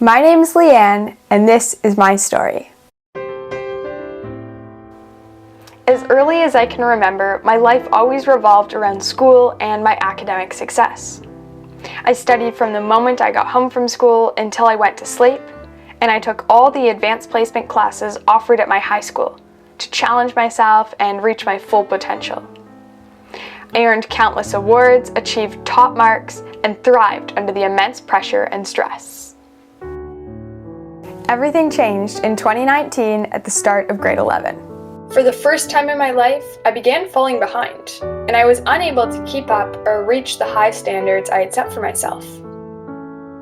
My name is Leanne, and this is my story. As early as I can remember, my life always revolved around school and my academic success. I studied from the moment I got home from school until I went to sleep, and I took all the advanced placement classes offered at my high school to challenge myself and reach my full potential. I earned countless awards, achieved top marks, and thrived under the immense pressure and stress. Everything changed in 2019 at the start of grade 11. For the first time in my life, I began falling behind, and I was unable to keep up or reach the high standards I had set for myself.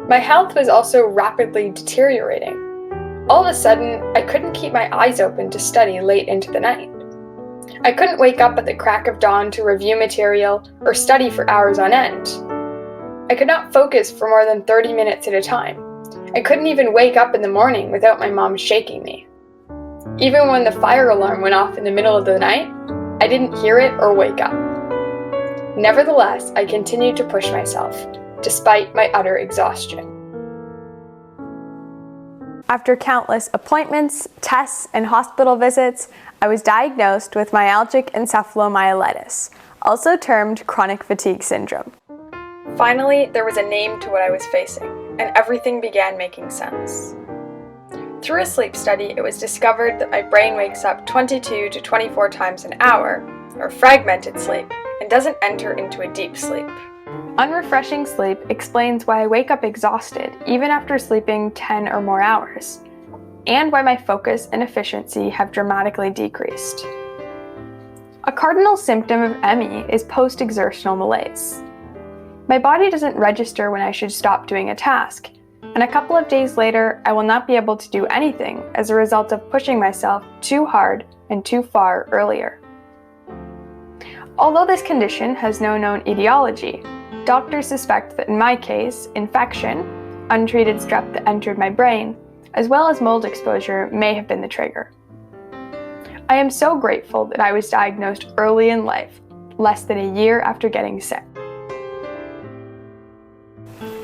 My health was also rapidly deteriorating. All of a sudden, I couldn't keep my eyes open to study late into the night. I couldn't wake up at the crack of dawn to review material or study for hours on end. I could not focus for more than 30 minutes at a time. I couldn't even wake up in the morning without my mom shaking me. Even when the fire alarm went off in the middle of the night, I didn't hear it or wake up. Nevertheless, I continued to push myself, despite my utter exhaustion. After countless appointments, tests, and hospital visits, I was diagnosed with Myalgic Encephalomyelitis, also termed chronic fatigue syndrome. Finally, there was a name to what I was facing, and everything began making sense. Through a sleep study, it was discovered that my brain wakes up 22 to 24 times an hour, or fragmented sleep, and doesn't enter into a deep sleep. Unrefreshing sleep explains why I wake up exhausted even after sleeping 10 or more hours, and why my focus and efficiency have dramatically decreased. A cardinal symptom of ME is post-exertional malaise. My body doesn't register when I should stop doing a task, and a couple of days later, I will not be able to do anything as a result of pushing myself too hard and too far earlier. Although this condition has no known etiology, doctors suspect that in my case, infection, untreated strep that entered my brain, as well as mold exposure may have been the trigger. I am so grateful that I was diagnosed early in life, less than a year after getting sick.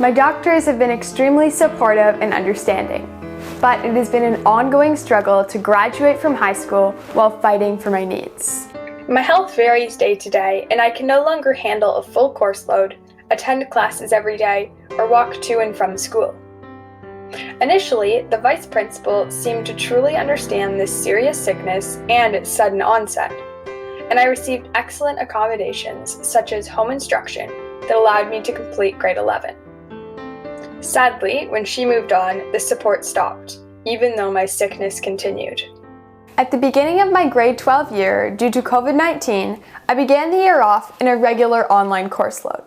My doctors have been extremely supportive and understanding, but it has been an ongoing struggle to graduate from high school while fighting for my needs. My health varies day to day, and I can no longer handle a full course load, attend classes every day, or walk to and from school. Initially, the vice principal seemed to truly understand this serious sickness and its sudden onset, and I received excellent accommodations such as home instruction that allowed me to complete grade 11. Sadly, when she moved on, the support stopped, even though my sickness continued. At the beginning of my grade 12 year, due to COVID-19, I began the year off in a regular online course load.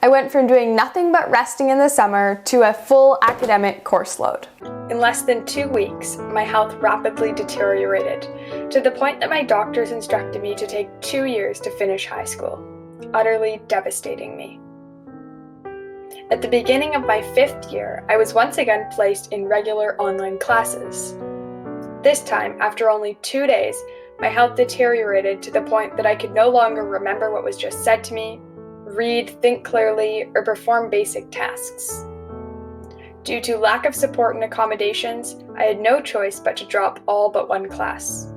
I went from doing nothing but resting in the summer to a full academic course load. In less than 2 weeks, my health rapidly deteriorated, to the point that my doctors instructed me to take 2 years to finish high school, utterly devastating me. At the beginning of my 5th year, I was once again placed in regular online classes. This time, after only 2 days, my health deteriorated to the point that I could no longer remember what was just said to me, read, think clearly, or perform basic tasks. Due to lack of support and accommodations, I had no choice but to drop all but one class.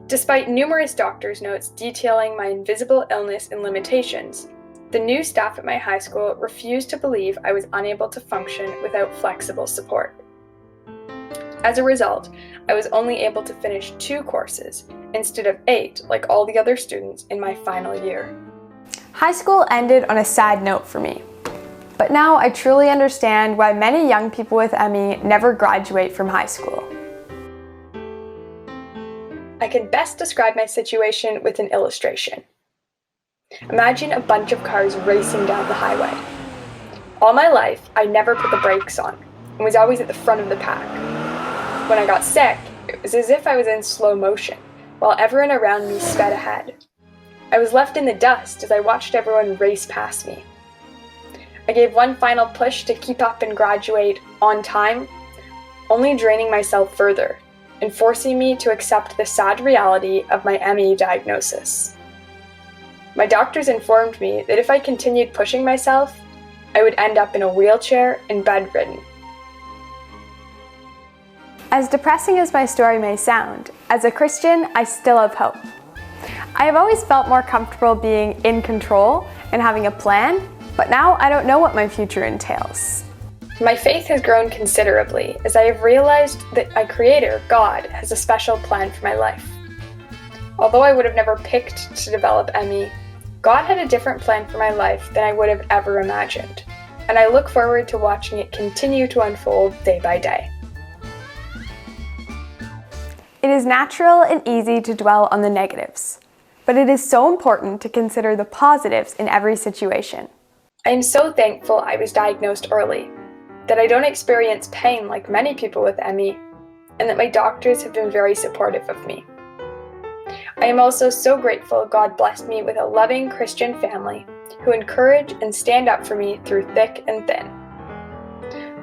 Despite numerous doctor's notes detailing my invisible illness and limitations, the new staff at my high school refused to believe I was unable to function without flexible support. As a result, I was only able to finish 2 courses instead of 8 like all the other students in my final year. High school ended on a sad note for me, but now I truly understand why many young people with ME never graduate from high school. I can best describe my situation with an illustration. Imagine a bunch of cars racing down the highway. All my life, I never put the brakes on and was always at the front of the pack. When I got sick, it was as if I was in slow motion, while everyone around me sped ahead. I was left in the dust as I watched everyone race past me. I gave one final push to keep up and graduate on time, only draining myself further and forcing me to accept the sad reality of my ME diagnosis. My doctors informed me that if I continued pushing myself, I would end up in a wheelchair and bedridden, As depressing as my story may sound, as a Christian, I still have hope. I have always felt more comfortable being in control and having a plan, but now I don't know what my future entails. My faith has grown considerably as I have realized that my Creator, God, has a special plan for my life. Although I would have never picked to develop ME, God had a different plan for my life than I would have ever imagined, and I look forward to watching it continue to unfold day by day. It is natural and easy to dwell on the negatives, but it is so important to consider the positives in every situation. I am so thankful I was diagnosed early, that I don't experience pain like many people with ME, and that my doctors have been very supportive of me. I am also so grateful God blessed me with a loving Christian family who encourage and stand up for me through thick and thin.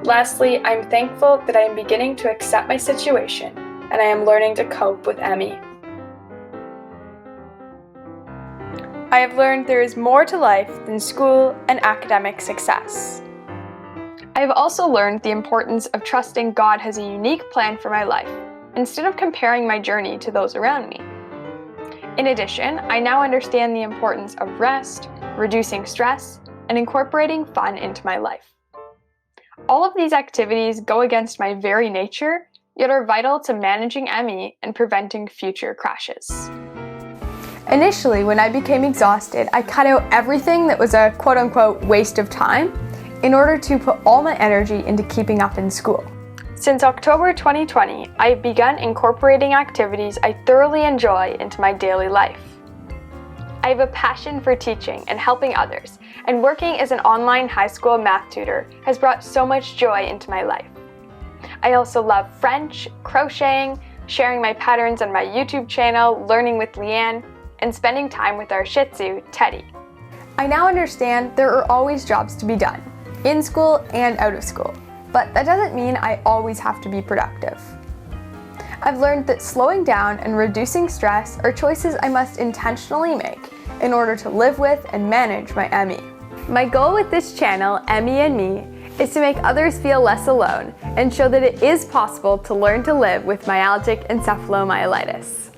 Lastly, I am thankful that I am beginning to accept my situation and I am learning to cope with ME. I have learned there is more to life than school and academic success. I have also learned the importance of trusting God has a unique plan for my life, instead of comparing my journey to those around me. In addition, I now understand the importance of rest, reducing stress, and incorporating fun into my life. All of these activities go against my very nature, yet are vital to managing ME and preventing future crashes. Initially, when I became exhausted, I cut out everything that was a quote-unquote waste of time in order to put all my energy into keeping up in school. Since October 2020, I have begun incorporating activities I thoroughly enjoy into my daily life. I have a passion for teaching and helping others, and working as an online high school math tutor has brought so much joy into my life. I also love French, crocheting, sharing my patterns on my YouTube channel, learning with Leanne, and spending time with our Shih Tzu, Teddy. I now understand there are always jobs to be done, in school and out of school, but that doesn't mean I always have to be productive. I've learned that slowing down and reducing stress are choices I must intentionally make in order to live with and manage my ME. My goal with this channel, MEandme, is to make others feel less alone and show that it is possible to learn to live with myalgic encephalomyelitis.